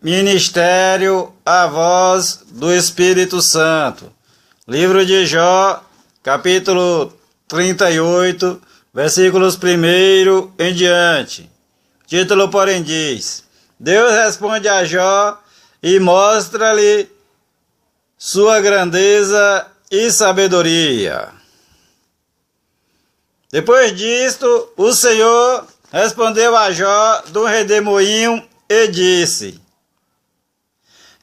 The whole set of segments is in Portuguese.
Ministério, a voz do Espírito Santo. Livro de Jó, capítulo 38, versículos 1 em diante. Título, porém, diz: Deus responde a Jó e mostra-lhe sua grandeza e sabedoria. Depois disto, o Senhor respondeu a Jó do redemoinho e disse: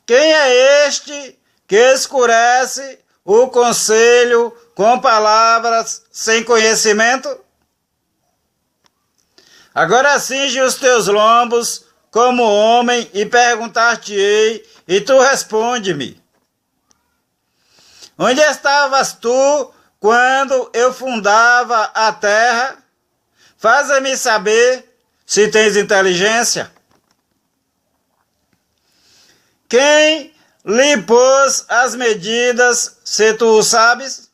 Quem é este que escurece o conselho com palavras sem conhecimento? Agora cinge os teus lombos como homem e perguntar-te-ei, e tu responde-me. Onde estavas tu quando eu fundava a terra? Faze-me saber se tens inteligência. Quem lhe pôs as medidas, se tu o sabes?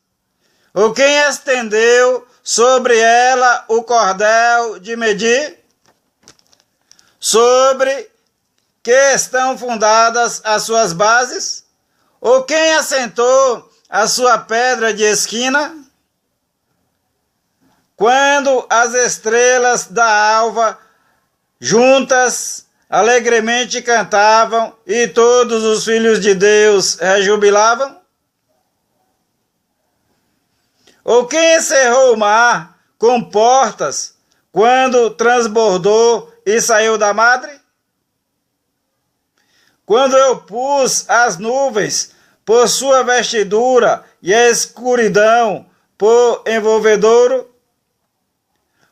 Ou quem estendeu sobre ela o cordel de medir? Sobre que estão fundadas as suas bases? Ou quem assentou a sua pedra de esquina? Quando as estrelas da alva juntas alegremente cantavam e todos os filhos de Deus rejubilavam? Ou quem encerrou o mar com portas quando transbordou e saiu da madre? Quando eu pus as nuvens por sua vestidura e a escuridão por envolvedouro?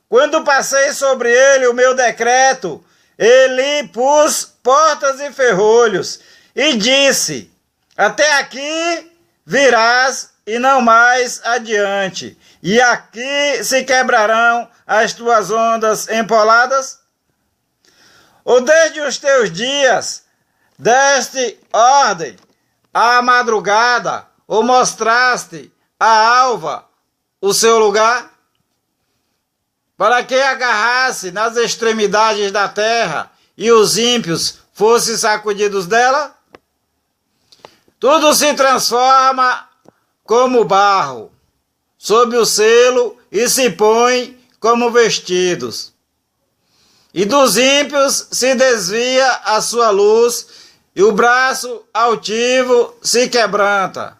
Quando passei sobre ele o meu decreto, ele pus portas e ferrolhos, e disse: Até aqui virás e não mais adiante, e aqui se quebrarão as tuas ondas empoladas? Ou desde os teus dias deste ordem à madrugada, ou mostraste à alva o seu lugar? Para que agarrasse nas extremidades da terra e os ímpios fossem sacudidos dela? Tudo se transforma como barro sob o selo e se põe como vestidos. E dos ímpios se desvia a sua luz e o braço altivo se quebranta.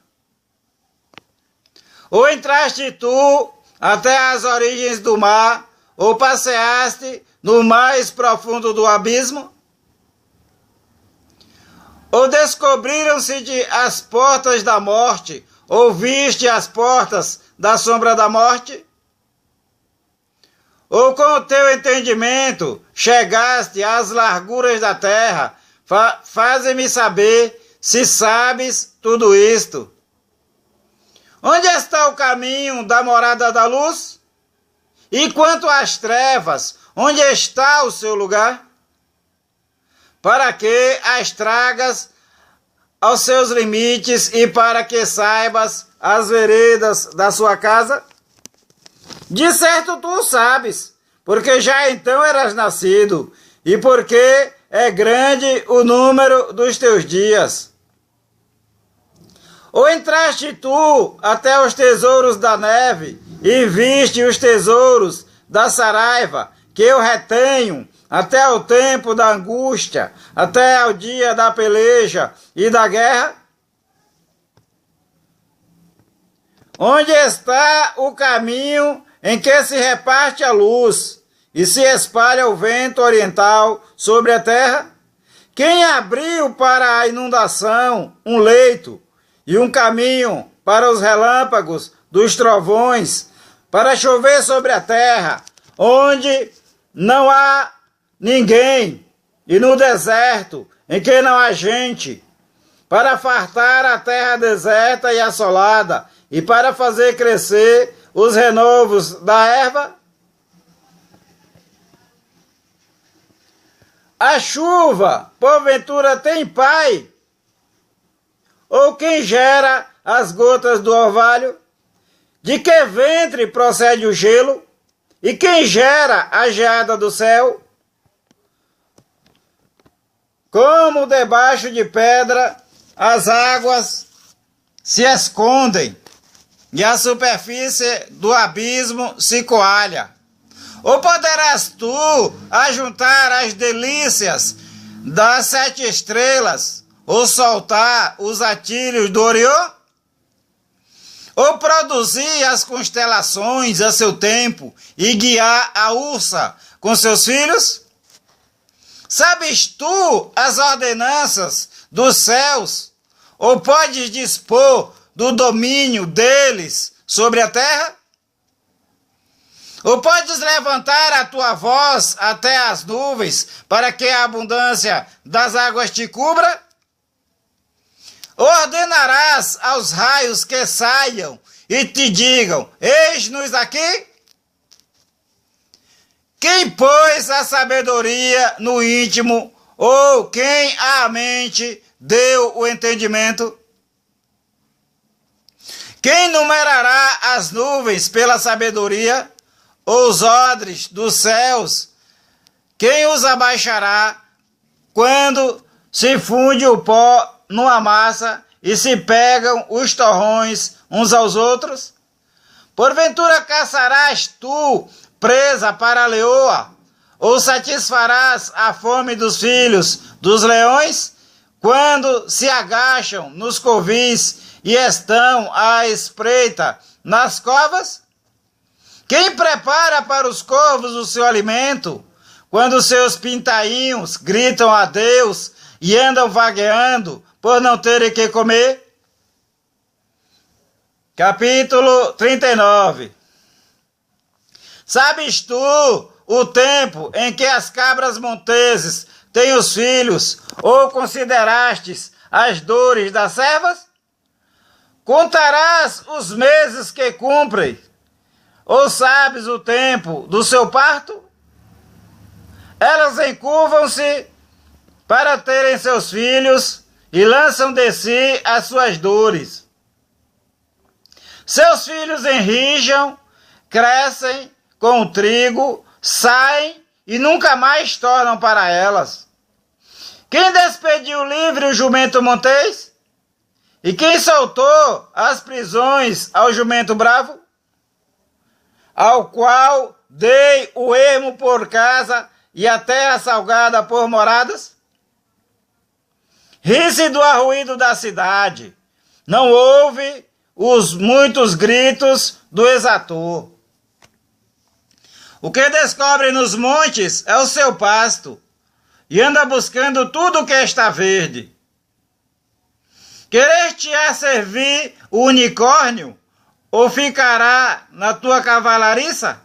Ou entraste tu até as origens do mar, ou passeaste no mais profundo do abismo? Ou descobriram-se-te as portas da morte, ou viste as portas da sombra da morte? Ou com o teu entendimento chegaste às larguras da terra? Faze-me saber se sabes tudo isto. Onde está o caminho da morada da luz? E quanto às trevas, onde está o seu lugar? Para que as tragas aos seus limites e para que saibas as veredas da sua casa? De certo tu sabes, porque já então eras nascido, e porque é grande o número dos teus dias. Ou entraste tu até os tesouros da neve, e viste os tesouros da saraiva, que eu retenho até o tempo da angústia, até o dia da peleja e da guerra? Onde está o caminho em que se reparte a luz e se espalha o vento oriental sobre a terra? Quem abriu para a inundação um leito e um caminho para os relâmpagos dos trovões, para chover sobre a terra, onde não há ninguém, e no deserto, em que não há gente, para fartar a terra deserta e assolada, e para fazer crescer os renovos da erva? A chuva, porventura, tem pai? Ou quem gera as gotas do orvalho? De que ventre procede o gelo? E quem gera a geada do céu? como debaixo de pedra as águas se escondem e a superfície do abismo se coalha. Ou poderás tu ajuntar as delícias das 7 estrelas, ou soltar os atilhos do Orion? Ou produzir as constelações a seu tempo e guiar a ursa com seus filhos? Sabes tu as ordenanças dos céus? Ou podes dispor do domínio deles sobre a terra? Ou podes levantar a tua voz até as nuvens, para que a abundância das águas te cubra? Ordenarás aos raios que saiam e te digam: eis-nos aqui? Quem pôs a sabedoria no íntimo, ou quem à mente deu o entendimento? Quem numerará as nuvens pela sabedoria, ou os odres dos céus? Quem os abaixará quando se funde o pó numa massa e se pegam os torrões uns aos outros? Porventura caçarás tu presa para a leoa, ou satisfarás a fome dos filhos dos leões, quando se agacham nos covis e estão à espreita nas covas? Quem prepara para os corvos o seu alimento, quando seus pintainhos gritam a Deus e andam vagueando por não terem que comer? Capítulo 39. Sabes tu o tempo em que as cabras monteses têm os filhos, ou considerastes as dores das servas? Contarás os meses que cumprem, ou sabes o tempo do seu parto? Elas encurvam-se para terem seus filhos e lançam de si as suas dores. Seus filhos enrijam, crescem com o trigo, saem e nunca mais tornam para elas. Quem despediu livre o jumento montês? E quem soltou as prisões ao jumento bravo? Ao qual dei o ermo por casa e a terra salgada por moradas? Ri-se do arruído da cidade, não ouve os muitos gritos do exator. O que descobre nos montes é o seu pasto, e anda buscando tudo o que está verde. Querer-te-á servir o unicórnio, ou ficará na tua cavalariça?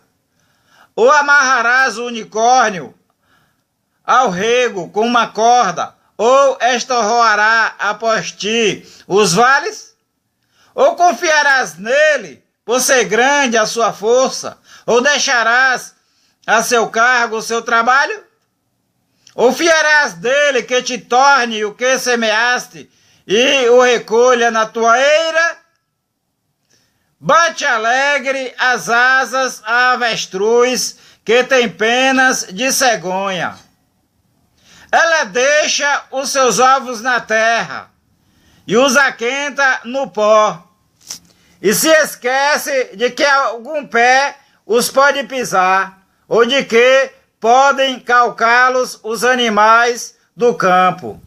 Ou amarrarás o unicórnio ao rego com uma corda, ou estorroará após ti os vales? Ou confiarás nele, por ser grande a sua força, ou deixarás a seu cargo o seu trabalho? Ou fiarás dele que te torne o que semeaste e o recolha na tua eira? Bate alegre as asas a avestruz que tem penas de cegonha. Ela deixa os seus ovos na terra e os aquenta no pó, e se esquece de que algum pé os pode pisar, ou de que podem calcá-los os animais do campo.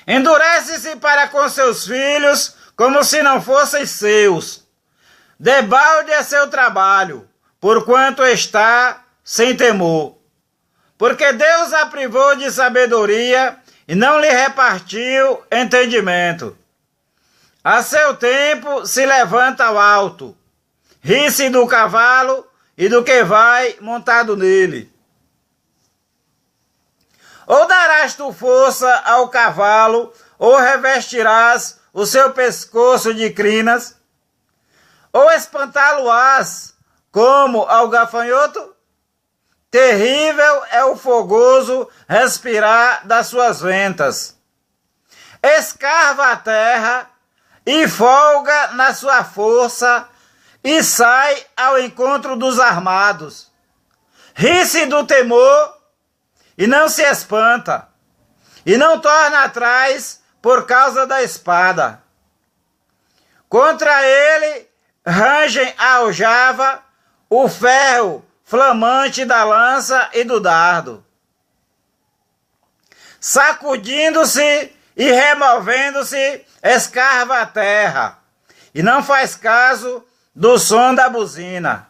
Endurece-se para com seus filhos como se não fossem seus. Debalde é seu trabalho, porquanto está sem temor. Porque Deus a privou de sabedoria e não lhe repartiu entendimento. A seu tempo se levanta ao alto, ri-se do cavalo e do que vai montado nele. Ou darás tu força ao cavalo, ou revestirás o seu pescoço de crinas, ou espantá-lo-ás como ao gafanhoto? Terrível é o fogoso respirar das suas ventas. Escarva a terra e folga na sua força, e sai ao encontro dos armados. Ri-se do temor e não se espanta. e não torna atrás por causa da espada. Contra ele rangem a aljava, o ferro flamante da lança e do dardo. Sacudindo-se e removendo-se, escarva a terra, e não faz caso do som da buzina.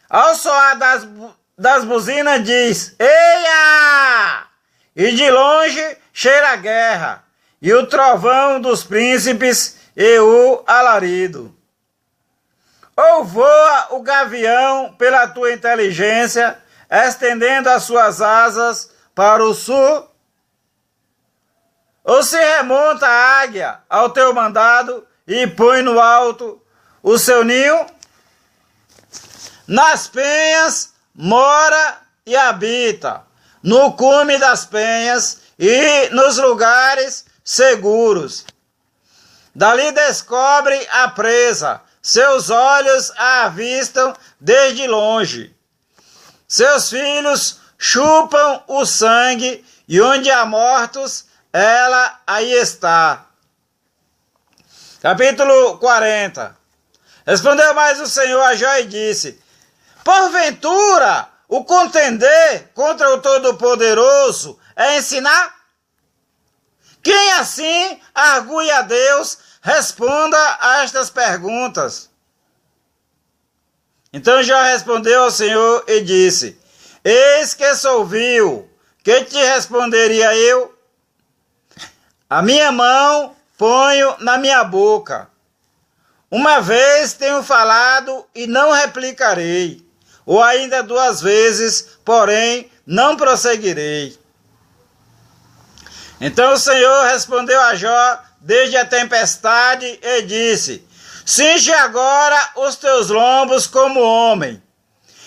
Ao soar das buzinas diz, eia! E de longe cheira a guerra, e o trovão dos príncipes e o alarido. Ou voa o gavião pela tua inteligência, estendendo as suas asas para o sul, ou se remonta a águia ao teu mandado e põe no alto o seu ninho, nas penhas mora e habita, no cume das penhas e nos lugares seguros. Dali descobre a presa, seus olhos a avistam desde longe. Seus filhos chupam o sangue, e onde há mortos, ela aí está. Capítulo 40. Respondeu mais o Senhor a Jó e disse, porventura, o contender contra o Todo-Poderoso é ensinar? Quem assim argue a Deus, responda a estas perguntas. Então Jó respondeu ao Senhor e disse, eis que sou vil, que te responderia eu? A minha mão ponho na minha boca. Uma vez tenho falado e não replicarei, ou ainda 2 vezes, porém não prosseguirei. Então o Senhor respondeu a Jó desde a tempestade e disse, cinge agora os teus lombos como homem.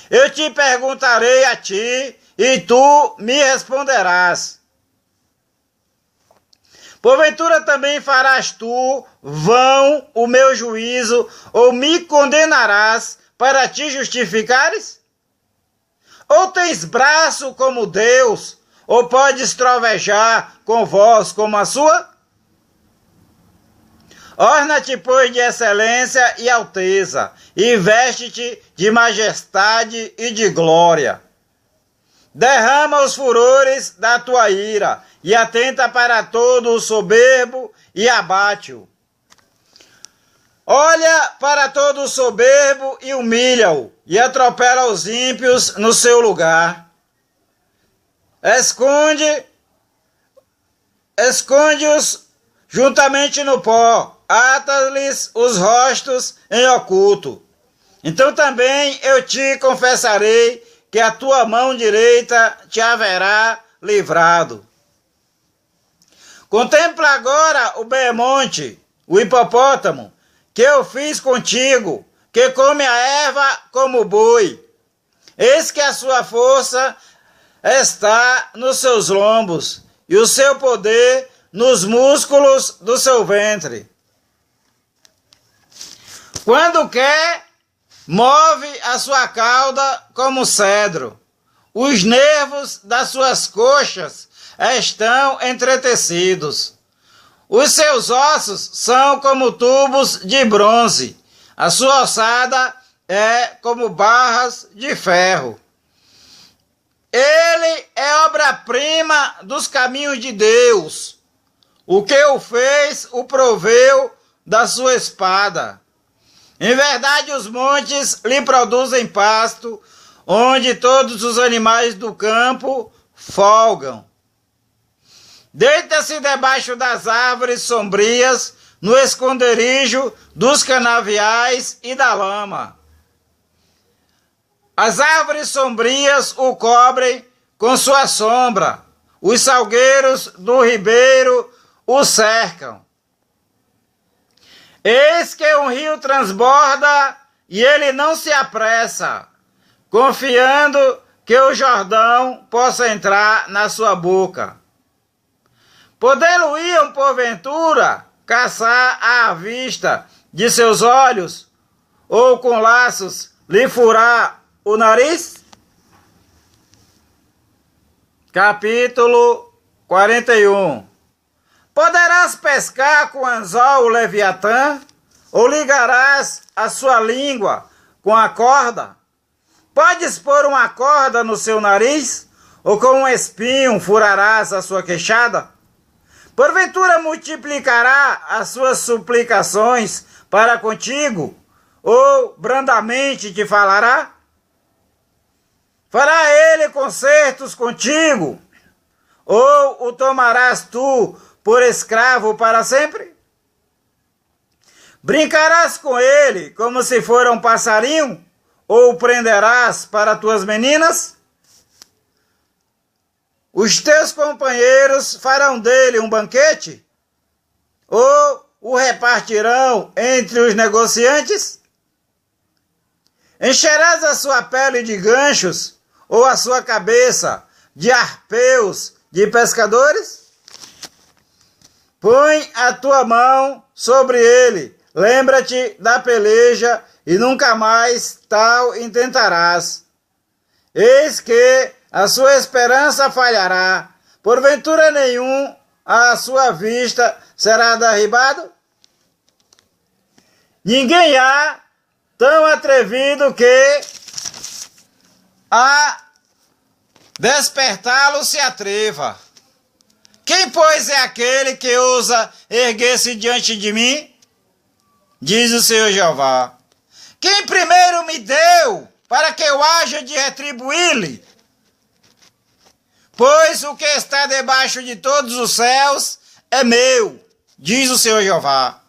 Eu te perguntarei a ti, e tu me responderás. Porventura também farás tu vão o meu juízo, ou me condenarás para te justificares? Ou tens braço como Deus, ou podes trovejar com voz como a sua? Orna-te, pois, de excelência e alteza, e veste-te de majestade e de glória. Derrama os furores da tua ira, e atenta para todo o soberbo, e abate-o. Olha para todo o soberbo e humilha-o, e atropela os ímpios no seu lugar. Esconde-os juntamente no pó, ata-lhes os rostos em oculto. Então também eu te confessarei que a tua mão direita te haverá livrado. Contempla agora o bermonte, o hipopótamo, que eu fiz contigo, que come a erva como boi. Eis que a sua força está nos seus lombos, e o seu poder nos músculos do seu ventre. Quando quer, move a sua cauda como cedro. Os nervos das suas coxas estão entretecidos. Os seus ossos são como tubos de bronze. A sua ossada é como barras de ferro. Ele é obra-prima dos caminhos de Deus. O que o fez, o proveu da sua espada. Em verdade, os montes lhe produzem pasto, onde todos os animais do campo folgam. Deita-se debaixo das árvores sombrias, no esconderijo dos canaviais e da lama. As árvores sombrias o cobrem com sua sombra, os salgueiros do ribeiro o cercam. Eis que um rio transborda e ele não se apressa, confiando que o Jordão possa entrar na sua boca. Poder-lo-iam, porventura, caçar à vista de seus olhos, ou com laços lhe furar o nariz? Capítulo 41. Poderás pescar com anzol o Leviatã? Ou ligarás a sua língua com a corda? Podes pôr uma corda no seu nariz? Ou com um espinho furarás a sua queixada? Porventura multiplicará as suas suplicações para contigo? Ou brandamente te falará? Fará ele concertos contigo? Ou o tomarás tu por escravo para sempre? Brincarás com ele como se fora um passarinho? Ou o prenderás para tuas meninas? Os teus companheiros farão dele um banquete? Ou o repartirão entre os negociantes? Encherás a sua pele de ganchos? Ou a sua cabeça de arpeus de pescadores? Põe a tua mão sobre ele, lembra-te da peleja e nunca mais tal intentarás. Eis que a sua esperança falhará, porventura nenhum à sua vista será derribado? Ninguém há tão atrevido que a despertá-lo se atreva. Quem, pois, é aquele que ousa erguer-se diante de mim? Diz o Senhor Jeová. Quem primeiro me deu para que eu haja de retribuí-lhe? Pois o que está debaixo de todos os céus é meu, diz o Senhor Jeová.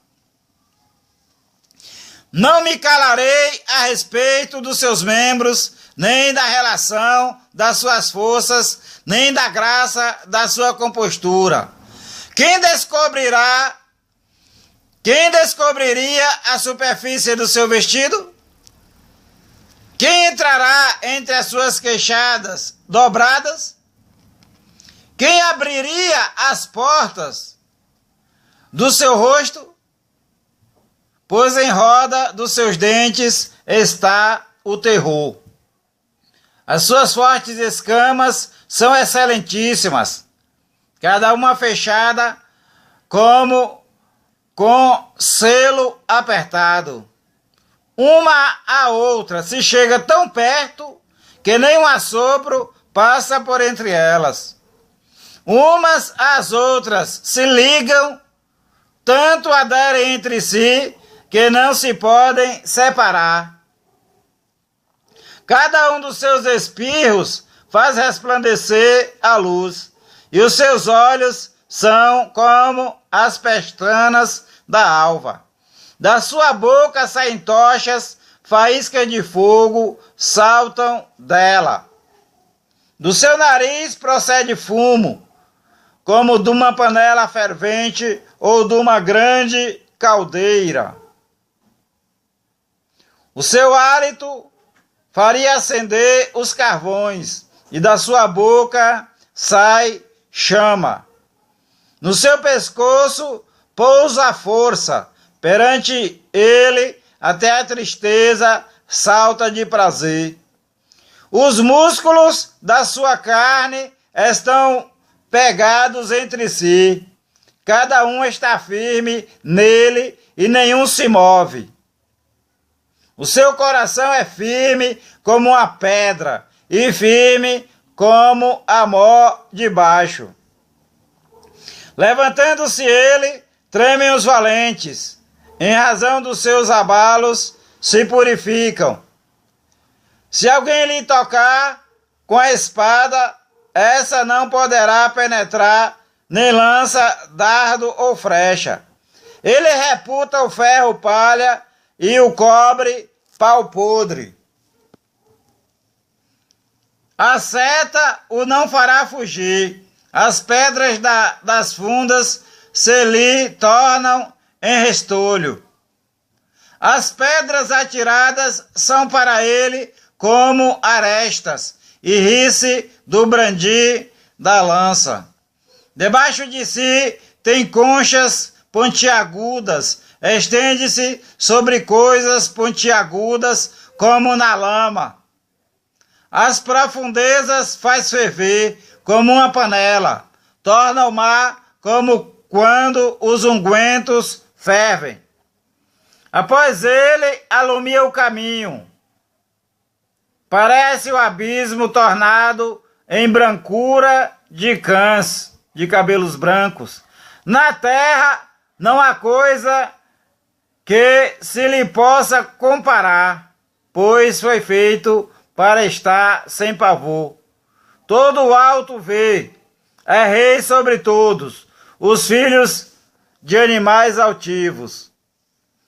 Não me calarei a respeito dos seus membros, nem da relação das suas forças, nem da graça da sua compostura. Quem descobriria a superfície do seu vestido? Quem entrará entre as suas queixadas dobradas? Quem abriria as portas do seu rosto? Pois em roda dos seus dentes está o terror. As suas fortes escamas são excelentíssimas, cada uma fechada como com selo apertado. Uma à outra se chega tão perto que nem um assopro passa por entre elas. Umas às outras se ligam, tanto aderem entre si que não se podem separar. Cada um dos seus espirros faz resplandecer a luz, e os seus olhos são como as pestanas da alva. Da sua boca saem tochas, faíscas de fogo saltam dela. Do seu nariz procede fumo, como de uma panela fervente ou de uma grande caldeira. O seu hálito faria acender os carvões, e da sua boca sai chama. No seu pescoço pousa a força, perante ele até a tristeza salta de prazer. Os músculos da sua carne estão pegados entre si, cada um está firme nele e nenhum se move. O seu coração é firme como uma pedra e firme como a mó de baixo. Levantando-se ele, tremem os valentes, em razão dos seus abalos se purificam. Se alguém lhe tocar com a espada, essa não poderá penetrar, nem lança dardo ou flecha. Ele reputa o ferro palha e o cobre pau podre. A seta o não fará fugir, as pedras das fundas se lhe tornam em restolho. As pedras atiradas são para ele como arestas, e ri-se do brandir da lança. Debaixo de si tem conchas pontiagudas, estende-se sobre coisas pontiagudas como na lama. As profundezas faz ferver como uma panela, torna o mar como quando os ungüentos fervem. Após ele, alumia o caminho. Parece o abismo tornado em brancura de cãs, de cabelos brancos. Na terra não há coisa que se lhe possa comparar, pois foi feito para estar sem pavor. Todo o alto vê, é rei sobre todos, os filhos de animais altivos.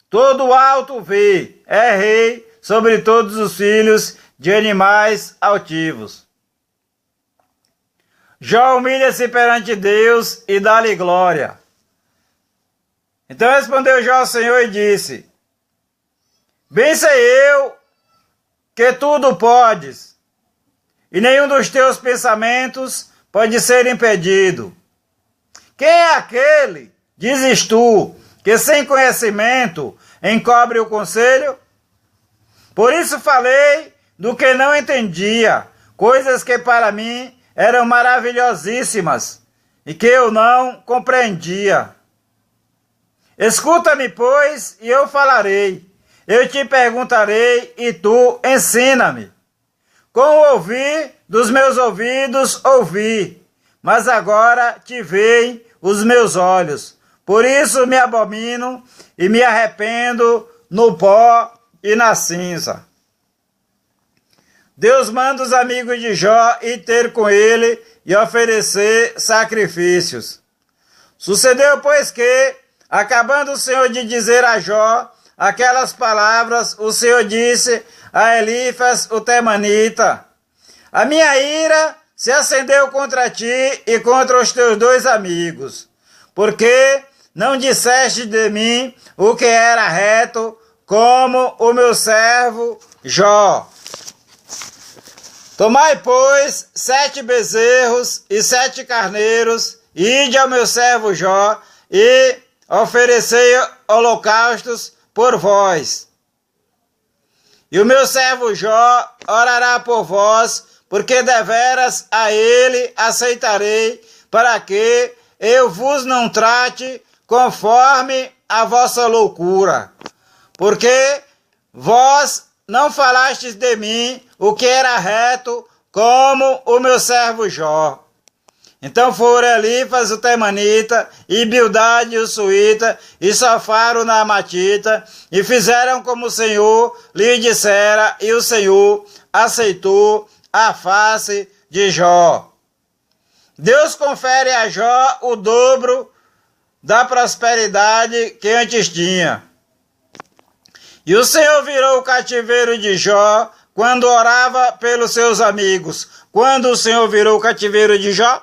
Todo o alto vê, é rei sobre todos os filhos de animais altivos. Jó humilha-se perante Deus e dá-lhe glória. Então respondeu Jó ao Senhor e disse: Bem sei eu que tudo podes, e nenhum dos teus pensamentos pode ser impedido. Quem é aquele, dizes tu, que sem conhecimento encobre o conselho? Por isso falei do que não entendia, coisas que para mim eram maravilhosíssimas e que eu não compreendia. Escuta-me, pois, e eu falarei. Eu te perguntarei e tu ensina-me. Com o ouvir dos meus ouvidos ouvi, mas agora te veem os meus olhos. Por isso me abomino e me arrependo no pó e na cinza. Deus manda os amigos de Jó ir ter com ele e oferecer sacrifícios. Sucedeu, pois, que, acabando o Senhor de dizer a Jó aquelas palavras, o Senhor disse a Elifas o temanita: A minha ira se acendeu contra ti e contra os teus dois amigos, porque não disseste de mim o que era reto, como o meu servo Jó. Tomai, pois, 7 bezerros e 7 carneiros, e ide ao meu servo Jó, e oferecei holocaustos por vós. E o meu servo Jó orará por vós, porque deveras a ele aceitarei, para que eu vos não trate conforme a vossa loucura. Porque vós não falastes de mim o que era reto, como o meu servo Jó. Então foram Elifas o temanita, e Bildade o suíta, e Sofar o naamatita, e fizeram como o Senhor lhe dissera, e o Senhor aceitou a face de Jó. Deus confere a Jó o dobro da prosperidade que antes tinha. E o Senhor virou o cativeiro de Jó quando orava pelos seus amigos. Quando o Senhor virou o cativeiro de Jó?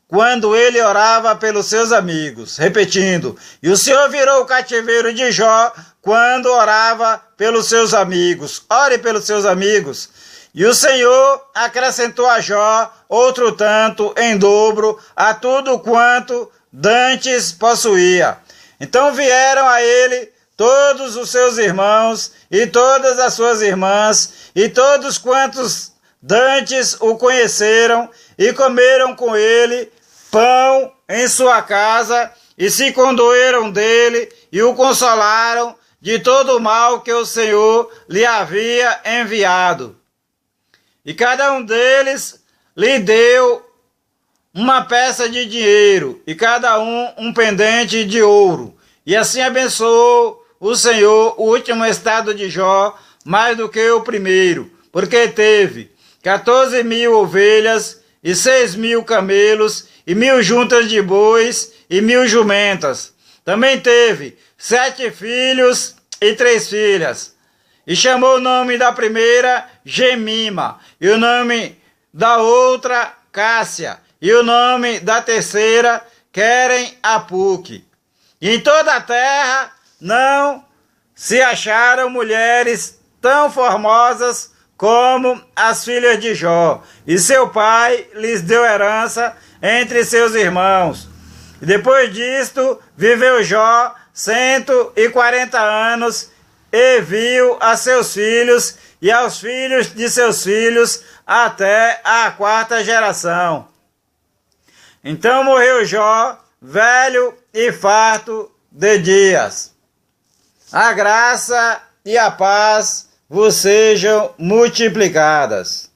Quando ele orava pelos seus amigos. Repetindo, e o Senhor virou o cativeiro de Jó quando orava pelos seus amigos. Ore pelos seus amigos. E o Senhor acrescentou a Jó outro tanto em dobro a tudo quanto dantes possuía. Então vieram a ele todos os seus irmãos e todas as suas irmãs, e todos quantos dantes o conheceram, e comeram com ele pão em sua casa, e se condoeram dele, e o consolaram de todo o mal que o Senhor lhe havia enviado. E cada um deles lhe deu uma peça de dinheiro, e cada um pendente de ouro. E assim abençoou o Senhor o último estado de Jó mais do que o primeiro, porque teve 14.000 ovelhas e 6.000 camelos e 1.000 juntas de bois e 1.000 jumentas. Também teve 7 filhos e 3 filhas. E chamou o nome da primeira Gemima, e o nome da outra Cássia, e o nome da terceira Querem Apuque. E em toda a terra não se acharam mulheres tão formosas como as filhas de Jó, e seu pai lhes deu herança entre seus irmãos. E depois disto viveu Jó 140 anos, e viu a seus filhos e aos filhos de seus filhos até a 4ª geração. Então morreu Jó, velho e farto de dias. A graça e a paz vos sejam multiplicadas.